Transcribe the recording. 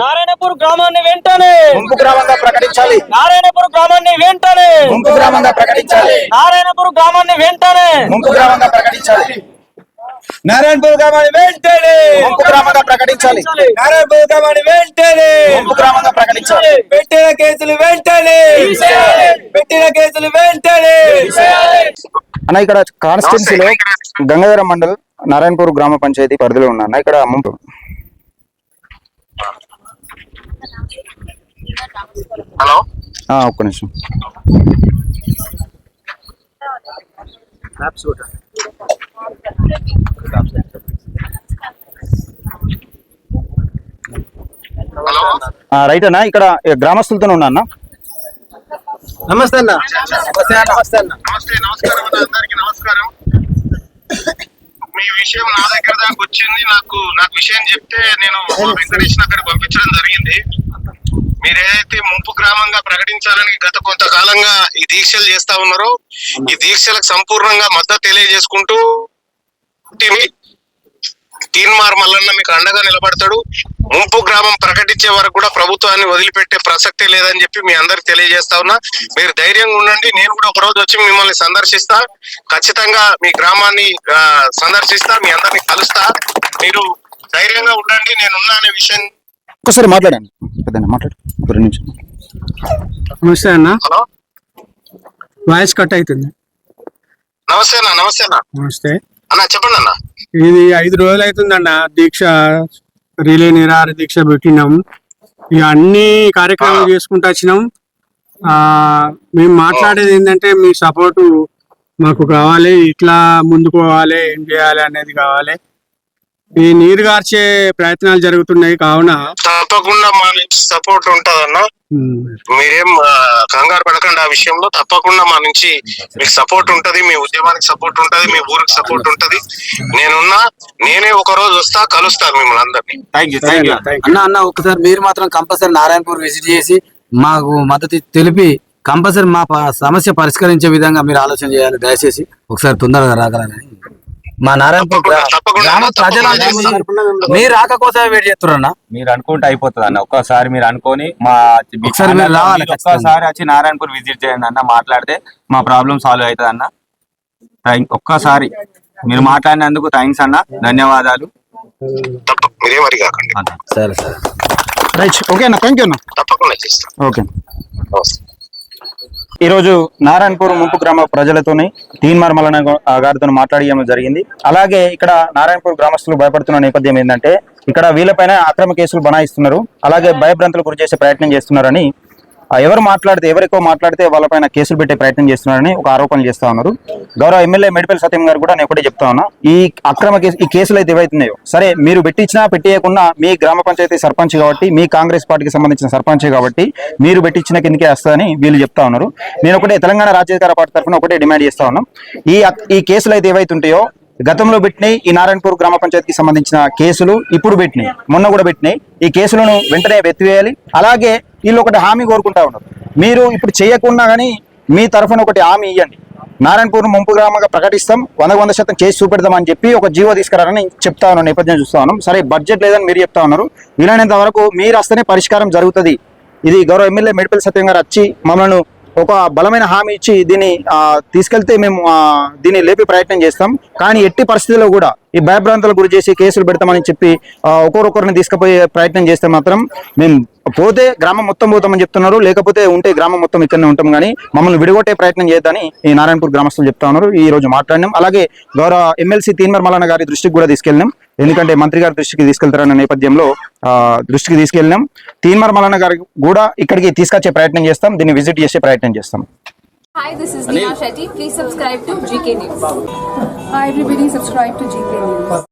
నారాయణపూర్ గ్రామాన్ని వెంటనే ముంపు గ్రామంగా ప్రకటించాలి. నారాయణపూర్ గ్రామాన్ని వెంటనే ముంపు గ్రామంగా ప్రకటించాలి. నారాయణపూర్ గ్రామాన్ని వెంటనే ముంపు గ్రామంగా ప్రకటించాలి. నారాయణపూర్ గ్రామాన్ని వెంటనే ముంపు గ్రామంగా ప్రకటించాలి. నారాయణపూర్ గ్రామాన్ని వెంటనే ముంపు గ్రామంగా ప్రకటించాలి. పెట్టిన కేసులు వెంటనే అన్న, ఇక్కడ కాన్స్టిట్యున్సీలో గంగాధర మండల్ నారాయణపూర్ గ్రామ పంచాయతీ పరిధిలో ఉన్నా. ఇక్కడ ముంపు హలో ఒక్క నిమిషం. రైట్ అన్న, ఇక్కడ గ్రామస్తులతో ఉన్నా అన్న. నమస్తే అన్న. నమస్కారం అన్న, అందరికి నమస్కారం. మీ విషయం నా దగ్గర దాకా వచ్చింది. నాకు విషయం చెప్తే నేను వెంకటేష్ అక్కడికి పంపించడం జరిగింది. మీరు ఏదైతే ముంపు గ్రామంగా ప్రకటించాలని గత కొంతకాలంగా ఈ దీక్షలు చేస్తా ఉన్నారో, ఈ దీక్షలకు సంపూర్ణంగా మద్దతు తెలియజేసుకుంటూ తీన్మార్ మల్లన్న మీకు అండగా నిలబడతాడు. ముంపు గ్రామం ప్రకటించే వరకు కూడా ప్రభుత్వాన్ని వదిలిపెట్టే ప్రసక్తే లేదని చెప్పి మీ అందరికి తెలియజేస్తా ఉన్నా. మీరు ధైర్యంగా ఉండండి. నేను కూడా ఒక రోజు వచ్చి మిమ్మల్ని సందర్శిస్తా. ఖచ్చితంగా మీ గ్రామాన్ని సందర్శిస్తా, మీ అందరినీ కలుస్తా. మీరు ధైర్యంగా ఉండండి, నేనున్నా అనే విషయం ఒకసారి మాట్లాడండి. మాట్లాడు. నమస్తే అన్న. హలో, వాయిస్ కట్ అవుతుంది. నమస్తే అన్న. నమస్తే అన్న. నమస్తే అన్న, చెప్పండి అన్న. ఇది 5 రోజులు అవుతుందన్న దీక్ష, రిలే నిరాహార దీక్ష పెట్టినాం. ఇక అన్ని కార్యక్రమాలు చేసుకుంటూ వచ్చినాం. మేము మాట్లాడేది ఏంటంటే మీ సపోర్టు మాకు కావాలి. ఇట్లా ముందుకు పోవాలి, ఏం చేయాలి అనేది కావాలి. ఈ నీరు గార్చే ప్రయత్నాలు జరుగుతున్నాయి కావున తప్పకుండా మా నుంచి సపోర్ట్ ఉంటదన్న. మీరేం కంగారు పడకండి ఆ విషయంలో. తప్పకుండా మా నుంచి మీకు సపోర్ట్ ఉంటది, మీ ఉద్యమానికి సపోర్ట్ ఉంటది, మీ ఊరికి సపోర్ట్ ఉంటది. నేనే ఒక రోజు వస్తా, కలుస్తాను మిమ్మల్ని అందరినీ. థ్యాంక్ యూ అన్న ఒకసారి మీరు మాత్రం కంపల్సరీ నారాయణపూర్ విజిట్ చేసి మాకు మద్దతు తెలిపి కంపల్సరీ మా సమస్య పరిష్కరించే విధంగా మీరు ఆలోచన చేయాలి. దయచేసి ఒకసారి తొందరగా రాగలని మా నారాయణపూర్ గ్రామ ప్రజలందరూ మీరు రాక కోసమే వెయిట్ చేస్తున్నారన్న. మీరు అనుకుంటే అయిపోతుంది అన్న. ఒక్కసారి మీరు అనుకొని ఒకసారి మీరు రావాలి. ఒక్కసారి వచ్చి నారాయణపూర్ విజిట్ చేయండి అన్న. మాట్లాడితే మా ప్రాబ్లం సాల్వ్ అవుతుంది అన్న. ఒక్కసారి మీరు మాట్లాడినందుకు థ్యాంక్స్ అన్న, ధన్యవాదాలు. సరే సరే రైట్. ఓకే అన్న, థ్యాంక్ యూ అన్న. తప్పకుండా చేస్తాను. ఓకే. ఈరోజు నారాయణపూర్ ముంపు గ్రామ ప్రజలతోని తీన్మార్ మల్లన్న గారితో మాట్లాడడం జరిగింది. అలాగే ఇక్కడ నారాయణపూర్ గ్రామస్తులు భయపడుతున్న నేపథ్యం ఏంటంటే ఇక్కడ వీళ్ళపైన అక్రమ కేసులు బనాయిస్తున్నారు, అలాగే భయభ్రాంతులు గురి చేసే ప్రయత్నం చేస్తున్నారని, ఎవరెక్కువ మాట్లాడితే వాళ్ళపైన కేసులు పెట్టే ప్రయత్నం చేస్తున్నారని ఒక ఆరోపణలు చేస్తా ఉన్నారు. గౌరవ ఎమ్మెల్యే మేడిపల్లి సత్యం గారు కూడా నేను ఒకటే చెప్తా ఉన్నా, ఈ అక్రమ ఈ కేసులు అయితే ఏవైతున్నాయో సరే, మీరు పెట్టించినా పెట్టేయకుండా మీ గ్రామ పంచాయతీ సర్పంచ్ కాబట్టి, మీ కాంగ్రెస్ పార్టీకి సంబంధించిన సర్పంచ్ కాబట్టి మీరు పెట్టించిన కిందకే వస్తుందని వీళ్ళు చెప్తా ఉన్నారు. నేను ఒకటే తెలంగాణ రాజ్యాధికార పార్టీ తరఫున ఒకటే డిమాండ్ చేస్తా ఉన్నాం, ఈ కేసులు అయితే ఏవైతుంటాయో గతంలో పెట్టినాయి, ఈ నారాయణపూర్ గ్రామ పంచాయతీకి సంబంధించిన కేసులు ఇప్పుడు పెట్టినాయి, మొన్న కూడా పెట్టినాయి. ఈ కేసులను వెంటనే ఎత్తివేయాలి. అలాగే వీళ్ళు ఒకటి హామీ కోరుకుంటా ఉన్నారు, మీరు ఇప్పుడు చేయకుండా కానీ మీ తరఫున ఒకటి హామీ ఇవ్వండి, నారాయణపూర్ ముంపు గ్రామంగా ప్రకటిస్తాం, 100% చేసి చూపెడదామని చెప్పి ఒక జీవో తీసుకురారని చెప్తా ఉన్నాను. నేపథ్యం చూస్తా ఉన్నాం. సరే, బడ్జెట్ లేదని మీరు చెప్తా ఉన్నారు, వీలైనంత వరకు మీరు వస్తేనే పరిష్కారం జరుగుతుంది. ఇది గౌరవ ఎమ్మెల్యే మేడిపల్లి సత్యం గారు వచ్చి మమ్మల్ని ఒక బలమైన హామీ ఇచ్చి దీన్ని తీసుకెళ్తే మేము దీన్ని లేపే ప్రయత్నం చేస్తాం. కానీ ఎట్టి పరిస్థితుల్లో కూడా ఈ భయభ్రాంతులకు గురి చేసి కేసులు పెడతామని చెప్పి ఒకరిని తీసుకుపోయే ప్రయత్నం చేస్తే మాత్రం మేము పోతే గ్రామం మొత్తం పోతామని చెప్తున్నారు, లేకపోతే ఉంటే గ్రామం మొత్తం ఇక్కడనే ఉంటాం, కానీ మమ్మల్ని విడగొట్టే ప్రయత్నం చేద్దని ఈ నారాయణపూర్ గ్రామస్తులు చెప్తా ఉన్నారు. ఈ రోజు మాట్లాడినాం. అలాగే గౌరవ ఎమ్మెల్సీ తీన్మార్ మల్లన్న గారి దృష్టికి కూడా తీసుకెళ్ళినాం, ఎందుకంటే మంత్రి గారి దృష్టికి తీసుకెళ్తారన్న నేపథ్యంలో దృష్టికి తీసుకెళ్ళినాం. తీన్మార్ మల్లన్న గారి కూడా ఇక్కడికి తీసుకొచ్చే ప్రయత్నం చేస్తాం, దీన్ని విజిట్ చేసే ప్రయత్నం చేస్తాం. Hi, this is Neha Shetty. Please subscribe to GK News. Hi, everybody. Subscribe to GK News.